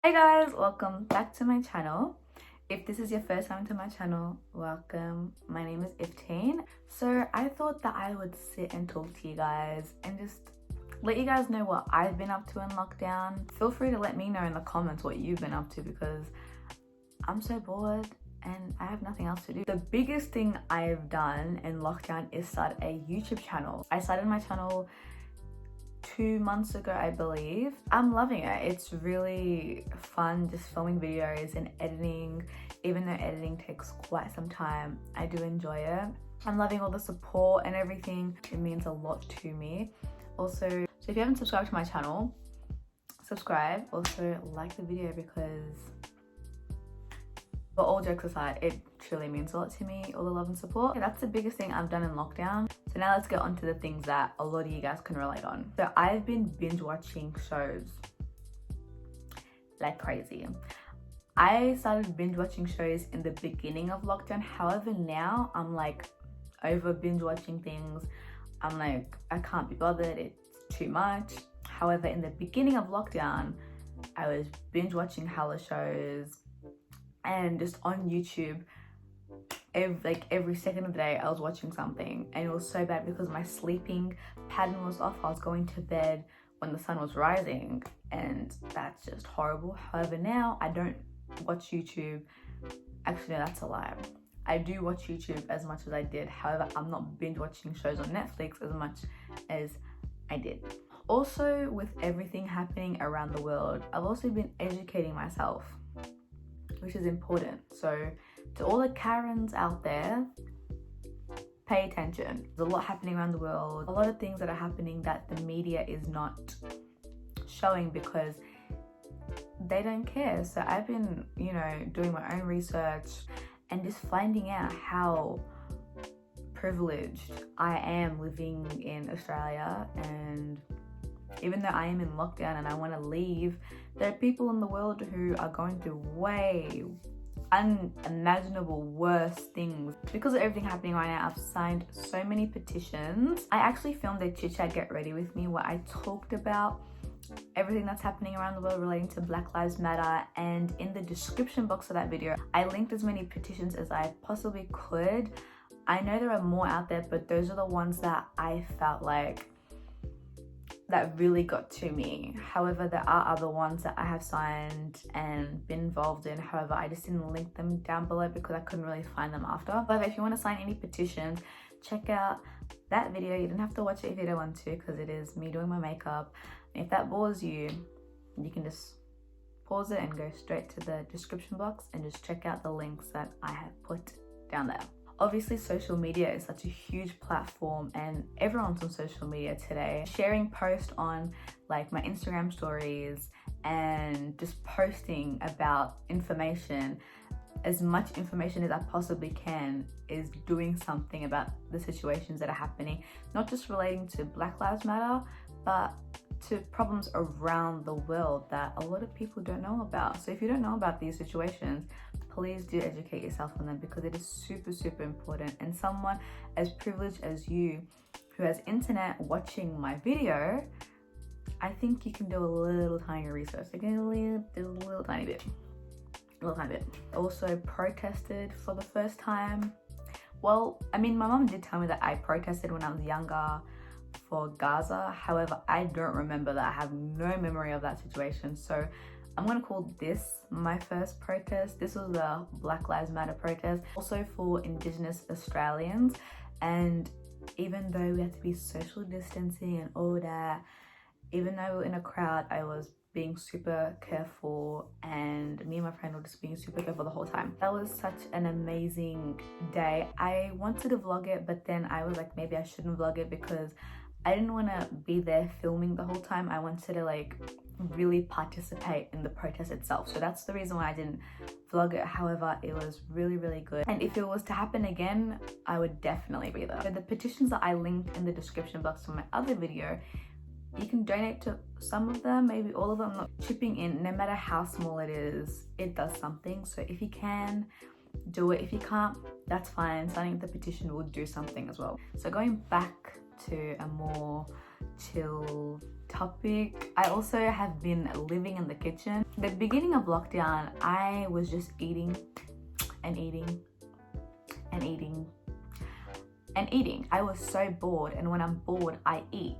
Hey guys, welcome back to my channel. If this is your first time to my channel, welcome. My name is Iftine. So I thought that I would sit and talk to you guys and just let you guys know what I've been up to in lockdown. Feel free to let me know in the comments what you've been up to because I'm so bored and I have nothing else to do. The biggest thing I've done in lockdown is start a YouTube channel. I started my channel 2 months ago, I believe. I'm loving it. It's really fun just filming videos and editing. Even though editing takes quite some time, I do enjoy it. I'm loving all the support and everything. It means a lot to me. Also, so if you haven't subscribed to my channel, subscribe. Also like the video because, but all jokes aside, it truly means a lot to me, all the love and support. Okay, that's the biggest thing I've done in lockdown. So now let's get on to the things that a lot of you guys can relate on. So I've been binge watching shows like crazy. I started binge watching shows in the beginning of lockdown. However, now I'm like over binge watching things. I'm like, I can't be bothered, it's too much. However, in the beginning of lockdown, I was binge watching hella shows and just on YouTube. Every second of the day I was watching something, and it was so bad because my sleeping pattern was off. I was going to bed when the sun was rising, and that's just horrible. However, now I don't watch YouTube. Actually, no, that's a lie. I do watch YouTube as much as I did. However, I'm not binge watching shows on Netflix as much as I did. Also, with everything happening around the world, I've also been educating myself, which is important. So to all the Karens out there, pay attention. There's a lot happening around the world, a lot of things that are happening that the media is not showing because they don't care. So I've been, doing my own research and just finding out how privileged I am living in Australia. And even though I am in lockdown and I want to leave, there are people in the world who are going through way unimaginable worse things. Because of everything happening right now, I've signed so many petitions. I actually filmed a chit chat Get Ready With Me where I talked about everything that's happening around the world relating to Black Lives Matter, and in the description box of that video I linked as many petitions as I possibly could. I know there are more out there, but those are the ones that I felt like that really got to me. However, there are other ones that I have signed and been involved in. However, I just didn't link them down below because I couldn't really find them after. But if you want to sign any petitions, check out that video. You don't have to watch it if you don't want to because it is me doing my makeup. And if that bores you, you can just pause it and go straight to the description box and just check out the links that I have put down there. Obviously, social media is such a huge platform and everyone's on social media today. Sharing posts on like my Instagram stories and just posting about information, as much information as I possibly can, is doing something about the situations that are happening, not just relating to Black Lives Matter, but to problems around the world that a lot of people don't know about. So if you don't know about these situations, please do educate yourself on them because it is super important. And someone as privileged as you who has internet watching my video, I think you can do a little tiny research. Again, a little tiny bit. Also protested for the first time. Well, I mean, my mom did tell me that I protested when I was younger for Gaza. However, I don't remember that. I have no memory of that situation. So I'm gonna call this my first protest. This was the Black Lives Matter protest, also for Indigenous Australians. And even though we had to be social distancing and all that, even though we were in a crowd, I was being super careful, and me and my friend were just being super careful the whole time. That was such an amazing day. I wanted to vlog it, but then I was like, maybe I shouldn't vlog it because I didn't want to be there filming the whole time. I wanted to like really participate in the protest itself. So that's the reason why I didn't vlog it. However, it was really good. And if it was to happen again, I would definitely be there. So the petitions that I linked in the description box from my other video, you can donate to some of them, maybe all of them. Not chipping in, no matter how small it is, it does something. So if you can, do it. If you can't, that's fine. Signing the petition will do something as well. So going back to a more chill topic. I also have been living in the kitchen. The beginning of lockdown, I was just eating and eating and eating and eating. I was so bored, and when I'm bored, I eat,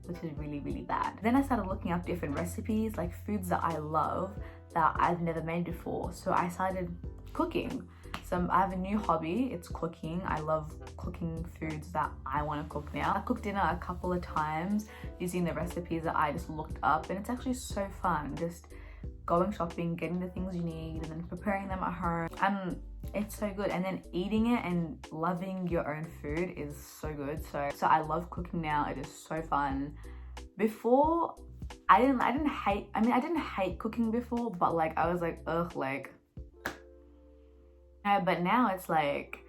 which is really, really bad. Then I started looking up different recipes, like foods that I love that I've never made before. So I started cooking. So I have a new hobby, it's cooking. I love cooking foods that I want to cook now. I cooked dinner a couple of times using the recipes that I just looked up, and it's actually so fun. Just going shopping, getting the things you need, and then preparing them at home. It's so good. And then eating it and loving your own food is so good. So I love cooking now. It is so fun. Before, I didn't hate cooking before, but like I was like, ugh, like, but now it's like,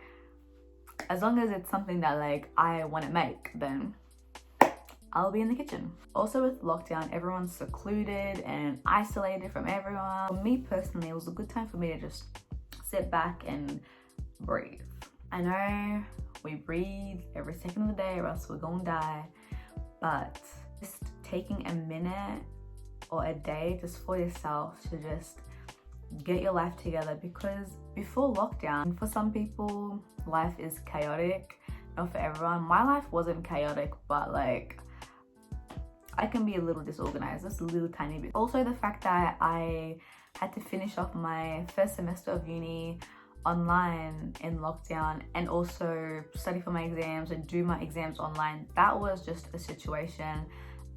as long as it's something that like I want to make, then I'll be in the kitchen. Also with lockdown, everyone's secluded and isolated from everyone. For me personally, it was a good time for me to just sit back and breathe. I know we breathe every second of the day or else we're gonna die, but just taking a minute or a day just for yourself to just get your life together, because before lockdown, for some people life is chaotic, not for everyone. My life wasn't chaotic, but like I can be a little disorganized, just a little tiny bit. Also the fact that I had to finish off my first semester of uni online in lockdown and also study for my exams and do my exams online, that was just a situation,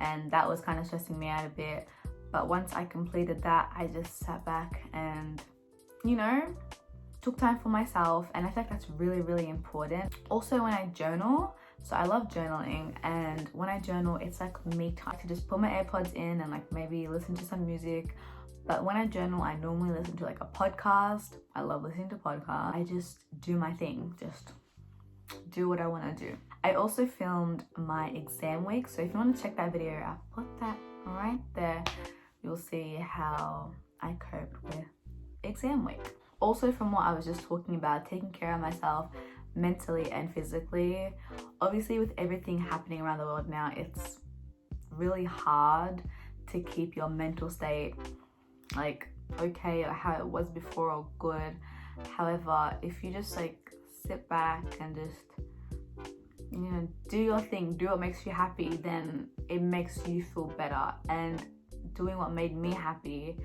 and that was kind of stressing me out a bit. But once I completed that, I just sat back and, you know, took time for myself, and I think that's really, really important. Also when I journal, so I love journaling, and when I journal, it's like me time to just put my AirPods in and like maybe listen to some music. But when I journal, I normally listen to like a podcast. I love listening to podcasts. I just do my thing, just do what I want to do. I also filmed my exam week, so if you want to check that video, I'll put that right there. You'll see how I coped with exam week. Also, from what I was just talking about, taking care of myself mentally and physically. Obviously with everything happening around the world now, it's really hard to keep your mental state like okay, or how it was before, or good. However, if you just like sit back and just, you know, do your thing, do what makes you happy, then it makes you feel better. And doing what made me happy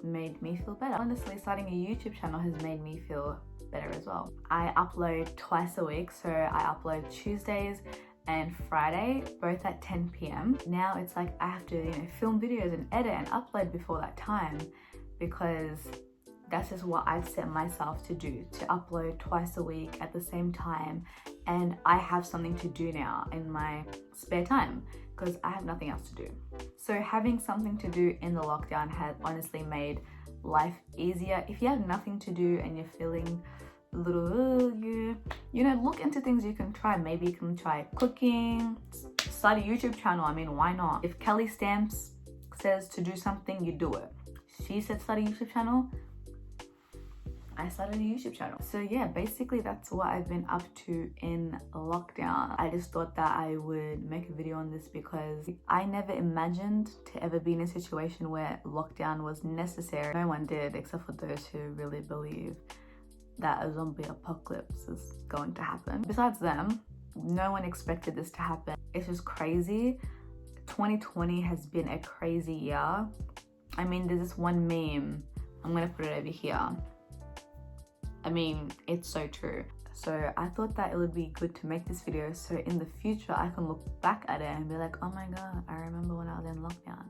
made me feel better. Honestly, starting a YouTube channel has made me feel better as well. I upload twice a week, so I upload Tuesdays and Friday, both at 10 p.m. Now it's like I have to, you know, film videos and edit and upload before that time, because that's just what I've set myself to do, to upload twice a week at the same time. And I have something to do now in my spare time because I have nothing else to do. So having something to do in the lockdown has honestly made life easier. If you have nothing to do and you're feeling a little, you know, look into things you can try. Maybe you can try cooking, start a YouTube channel. I mean, why not? If Kelly Stamps says to do something, you do it. She said start a YouTube channel, I started a YouTube channel. So yeah, basically that's what I've been up to in lockdown. I just thought that I would make a video on this because I never imagined to ever be in a situation where lockdown was necessary. No one did, except for those who really believe that a zombie apocalypse is going to happen. Besides them, no one expected this to happen. It's just crazy. 2020 has been a crazy year. I mean, there's this one meme, I'm gonna put it over here. I mean, it's so true. So I thought that it would be good to make this video so in the future I can look back at it and be like, oh my god, I remember when I was in lockdown.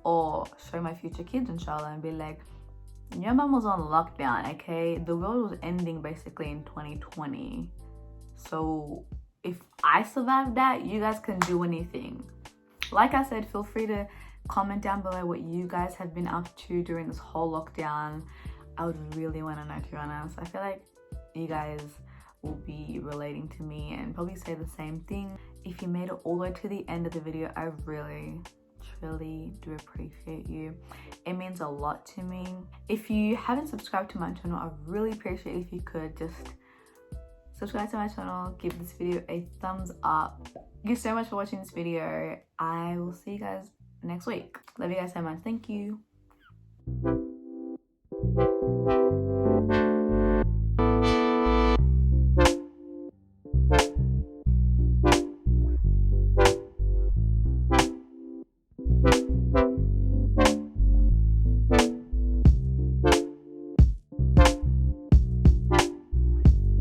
Or show my future kids inshallah and be like, your mom was on lockdown, okay? The world was ending basically in 2020. So if I survived that, you guys can do anything. Like I said, feel free to comment down below what you guys have been up to during this whole lockdown. I would really want to know, to be honest. I feel like you guys will be relating to me and probably say the same thing. If you made it all the way to the end of the video, I really, truly do appreciate you. It means a lot to me. If you haven't subscribed to my channel, I really appreciate if you could just subscribe to my channel, give this video a thumbs up. Thank you so much for watching this video. I will see you guys next week. Love you guys so much. Thank you.